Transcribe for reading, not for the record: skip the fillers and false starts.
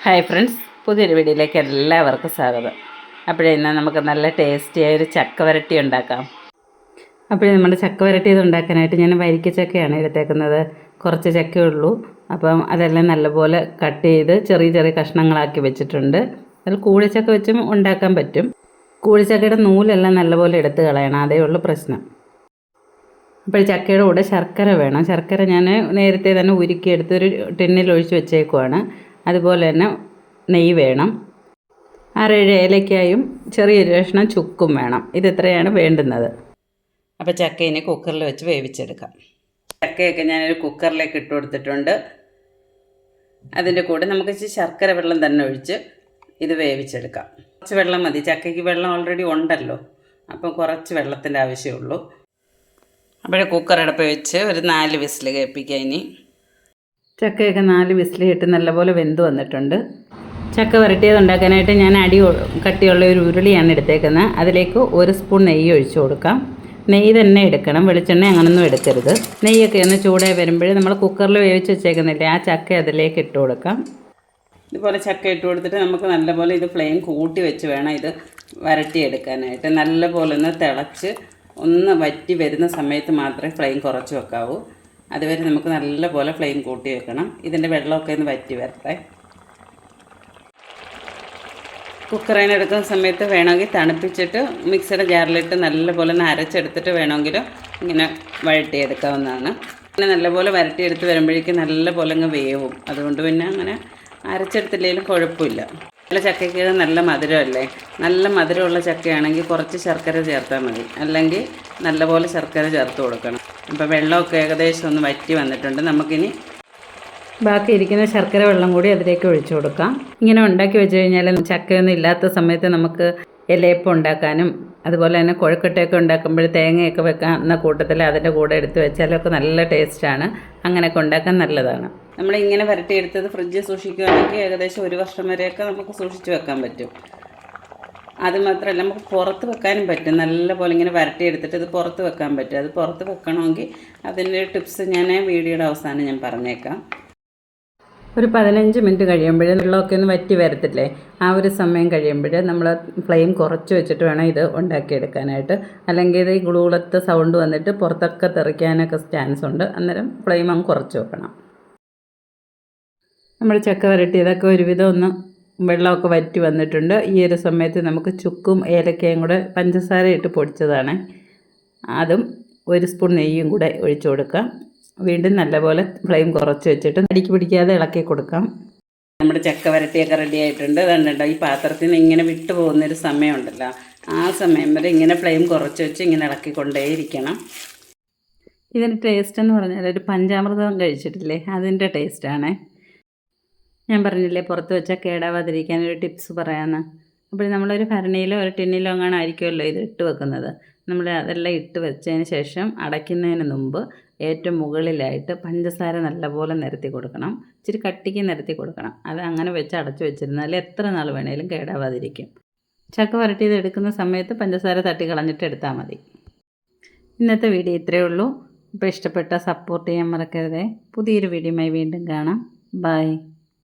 Hi friends, പുതിയൊരു വീഡിയോയിലേക്ക് എല്ലാവർക്കും സ്വാഗതം. അപ്പോഴേ ഇന്ന് നമുക്ക് നല്ല ടേസ്റ്റിയായ ഒരു ചക്ക വരട്ടി ഉണ്ടാക്കാം. അപ്പോഴേ നമ്മുടെ ചക്ക വരട്ടി ഉണ്ടാക്കാനായിട്ട് ഞാൻ വരിക്കച്ചക്കയാണ് എടുത്തേക്കുന്നത്. കുറച്ച് ചക്കയുള്ളൂ. അപ്പം അതെല്ലാം നല്ലപോലെ കട്ട് ചെയ്ത് ചെറിയ ചെറിയ കഷ്ണങ്ങളാക്കി വെച്ചിട്ടുണ്ട്. അതിൽ കൂഴിച്ചക്ക വെച്ചും ഉണ്ടാക്കാൻ പറ്റും. കൂഴിച്ചക്കയുടെ നൂലെല്ലാം നല്ലപോലെ എടുത്ത് കളയണം, അതേ ഉള്ളൂ പ്രശ്നം. അപ്പോൾ ചക്കയുടെ കൂടെ ശർക്കര വേണം. ശർക്കര ഞാൻ നേരത്തെ തന്നെ ഉരുക്കിയെടുത്ത് ഒരു ടിന്നിൽ ഒഴിച്ച് വെച്ചേക്കുവാണ്. അതുപോലെ തന്നെ നെയ്യ് വേണം. 6-7 ഏലക്കായും ചെറിയൊരു കഷ്ണം ചുക്കും വേണം. ഇതെത്രയാണ് വേണ്ടുന്നത്. അപ്പോൾ ചക്കയിനെ കുക്കറിൽ വെച്ച് വേവിച്ചെടുക്കാം. ചക്കയൊക്കെ ഞാനൊരു കുക്കറിലേക്ക് ഇട്ട് കൊടുത്തിട്ടുണ്ട്. അതിൻ്റെ കൂടെ നമുക്ക് ഇച്ചിരി ശർക്കര വെള്ളം തന്നെ ഒഴിച്ച് ഇത് വേവിച്ചെടുക്കാം. കുറച്ച് വെള്ളം മതി, ചക്കയ്ക്ക് വെള്ളം ഓൾറെഡി ഉണ്ടല്ലോ, അപ്പം കുറച്ച് വെള്ളത്തിൻ്റെ ആവശ്യമുള്ളൂ. അപ്പോഴേ കുക്കർ അടപ്പ് വെച്ച് ഒരു 4 വിസിൽ കേൾപ്പിക്കുക. ഇനി ചക്കയൊക്കെ 4 വിസിലിട്ട് നല്ലപോലെ വെന്ത് വന്നിട്ടുണ്ട്. ചക്ക വരട്ടിയത് ഉണ്ടാക്കാനായിട്ട് ഞാൻ കട്ടിയുള്ള ഒരു ഉരുളിയാണ് എടുത്തേക്കുന്നത്. അതിലേക്ക് 1 സ്പൂൺ നെയ്യ് ഒഴിച്ചു കൊടുക്കാം. നെയ്യ് തന്നെ എടുക്കണം, വെളിച്ചെണ്ണ അങ്ങനൊന്നും എടുക്കരുത്. നെയ്യൊക്കെ ഒന്ന് ചൂടായി വരുമ്പോഴേ നമ്മൾ കുക്കറിൽ വേവിച്ച് വെച്ചേക്കുന്നില്ലേ, ആ ചക്ക അതിലേക്ക് ഇട്ട് കൊടുക്കാം. ഇതുപോലെ ചക്ക ഇട്ട് കൊടുത്തിട്ട് നമുക്ക് നല്ലപോലെ ഇത് ഫ്ലെയിം കൂട്ടി വെച്ച് വേണം ഇത് വരട്ടിയെടുക്കാനായിട്ട്. നല്ലപോലെ ഒന്ന് തിളച്ച് ഒന്ന് വറ്റി വരുന്ന സമയത്ത് മാത്രമേ ഫ്ലെയിം കുറച്ച് വെക്കാവൂ. അതുവരെ നമുക്ക് നല്ലപോലെ ഫ്ലെയിം കൂട്ടി വെക്കണം. ഇതിൻ്റെ വെള്ളമൊക്കെ ഒന്ന് വറ്റി വരട്ടെ. കുക്കറിന് എടുക്കുന്ന സമയത്ത് വേണമെങ്കിൽ തണുപ്പിച്ചിട്ട് മിക്സിയുടെ ജാറിലിട്ട് നല്ലപോലെ ഒന്ന് അരച്ചെടുത്തിട്ട് വേണമെങ്കിലും ഇങ്ങനെ വഴട്ടിയെടുക്കാവുന്നതാണ്. പിന്നെ നല്ലപോലെ വരട്ടിയെടുത്ത് വരുമ്പോഴേക്കും നല്ലപോലെ അങ്ങ് വേവും. അതുകൊണ്ട് പിന്നെ അങ്ങനെ അരച്ചെടുത്തില്ലെങ്കിലും കുഴപ്പമില്ല. നല്ല ചക്കയ്ക്ക് നല്ല മധുരമല്ലേ. നല്ല മധുരമുള്ള ചക്കയാണെങ്കിൽ കുറച്ച് ശർക്കര ചേർത്താൽ മതി, അല്ലെങ്കിൽ നല്ലപോലെ ശർക്കര ചേർത്ത് കൊടുക്കണം. അപ്പോൾ വെള്ളമൊക്കെ ഏകദേശം ഒന്ന് വറ്റി വന്നിട്ടുണ്ട്. നമുക്കിനി ബാക്കി ഇരിക്കുന്ന ശർക്കര വെള്ളം കൂടി അതിലേക്ക് ഒഴിച്ചു കൊടുക്കാം. ഇങ്ങനെ ഉണ്ടാക്കി വെച്ച് കഴിഞ്ഞാൽ ചക്കയൊന്നും ഇല്ലാത്ത സമയത്ത് നമുക്ക് ഇലയപ്പം ഉണ്ടാക്കാനും അതുപോലെ തന്നെ കൊഴുക്കട്ടയൊക്കെ ഉണ്ടാക്കുമ്പോൾ തേങ്ങയൊക്കെ വെക്കുന്ന കൂട്ടത്തിൽ അതിൻ്റെ കൂടെ എടുത്ത് വെച്ചാലൊക്കെ നല്ല ടേസ്റ്റാണ്. അങ്ങനെയൊക്കെ ഉണ്ടാക്കാൻ നല്ലതാണ്. നമ്മളിങ്ങനെ വരട്ടിയെടുത്തത് ഫ്രിഡ്ജിൽ സൂക്ഷിക്കുകയാണെങ്കിൽ ഏകദേശം 1 വർഷം വരെയൊക്കെ നമുക്ക് സൂക്ഷിച്ച് വെക്കാൻ പറ്റും. അതുമാത്രമല്ല നമുക്ക് പുറത്ത് വെക്കാനും പറ്റും. നല്ലപോലെ ഇങ്ങനെ വരട്ടിയെടുത്തിട്ട് ഇത് പുറത്ത് വെക്കാൻ പറ്റും. അത് പുറത്ത് വെക്കണമെങ്കിൽ അതിൻ്റെ ടിപ്സ് ഞാൻ വീഡിയോയുടെ അവസാനം ഞാൻ പറഞ്ഞേക്കാം. ഒരു 15 മിനിറ്റ് കഴിയുമ്പോൾ വെള്ളമൊക്കെ ഒന്ന് വറ്റി വരത്തില്ലേ, ആ ഒരു സമയം കഴിയുമ്പോൾ നമ്മൾ ഫ്ലെയിം കുറച്ച് വെച്ചിട്ട് വേണം ഇത് ഉണ്ടാക്കിയെടുക്കാനായിട്ട്. അല്ലെങ്കിൽ ഇത് ഗുളുകുളത്ത് സൗണ്ട് വന്നിട്ട് പുറത്തൊക്കെ തെറിക്കാനൊക്കെ ചാൻസ് ഉണ്ട്. അന്നേരം ഫ്ലെയിം അങ്ങ് കുറച്ച് വെക്കണം. നമ്മൾ ചക്ക വരട്ടിയതൊക്കെ ഒരുവിധം ഒന്ന് വെള്ളമൊക്കെ വറ്റി വന്നിട്ടുണ്ട്. ഈ ഒരു സമയത്ത് നമുക്ക് ചുക്കും ഏലക്കയും കൂടെ പഞ്ചസാര ഇട്ട് പൊടിച്ചതാണ്, അതും 1 സ്പൂൺ നെയ്യും കൂടെ ഒഴിച്ചു കൊടുക്കാം. വീണ്ടും നല്ലപോലെ ഫ്ലെയിം കുറച്ച് വെച്ചിട്ട് അടിക്ക് പിടിക്കാതെ ഇളക്കി കൊടുക്കാം. നമ്മുടെ ചക്ക വരട്ടിയൊക്കെ റെഡി ആയിട്ടുണ്ട്. അതുകൊണ്ടോ ഈ പാത്രത്തിൽ നിന്ന് ഇങ്ങനെ വിട്ടു പോകുന്നൊരു സമയമുണ്ടല്ലോ, ആ സമയം വരെ ഇങ്ങനെ ഫ്ലെയിം കുറച്ച് വെച്ച് ഇങ്ങനെ ഇളക്കിക്കൊണ്ടേയിരിക്കണം. ഇതിൻ്റെ ടേസ്റ്റ് എന്ന് പറഞ്ഞാൽ ഒരു പഞ്ചാമൃതം കഴിച്ചിട്ടില്ലേ, അതിൻ്റെ ടേസ്റ്റാണ്. ഞാൻ പറഞ്ഞില്ലേ പുറത്ത് വെച്ചാൽ കേടാവാതിരിക്കാൻ ഒരു ടിപ്സ് പറയാമെന്ന്. അപ്പോൾ നമ്മളൊരു ഭരണിയിലോ ഒരു ടിന്നിലോ അങ്ങനെ ആയിരിക്കുമല്ലോ ഇത് ഇട്ട് വെക്കുന്നത്. നമ്മൾ അതെല്ലാം ഇട്ട് വെച്ചതിന് ശേഷം അടയ്ക്കുന്നതിന് മുമ്പ് ഏറ്റവും മുകളിലായിട്ട് പഞ്ചസാര നല്ലപോലെ നിരത്തി കൊടുക്കണം. ഇച്ചിരി കട്ടിക്ക് നിരത്തി കൊടുക്കണം. അത് അങ്ങനെ വെച്ച് അടച്ചു വെച്ചിരുന്നാൽ എത്ര നാൾ വേണേലും കേടാവാതിരിക്കും. ചക്ക വരട്ടിയത് എടുക്കുന്ന സമയത്ത് പഞ്ചസാര തട്ടി കളഞ്ഞിട്ട് എടുത്താൽ മതി. ഇന്നത്തെ വീഡിയോ ഇത്രയേ ഉള്ളൂ. ഇപ്പോൾ ഇഷ്ടപ്പെട്ട സപ്പോർട്ട് ചെയ്യാൻ മറക്കരുതേ. പുതിയൊരു വീഡിയോയുമായി വീണ്ടും കാണാം. ബൈ.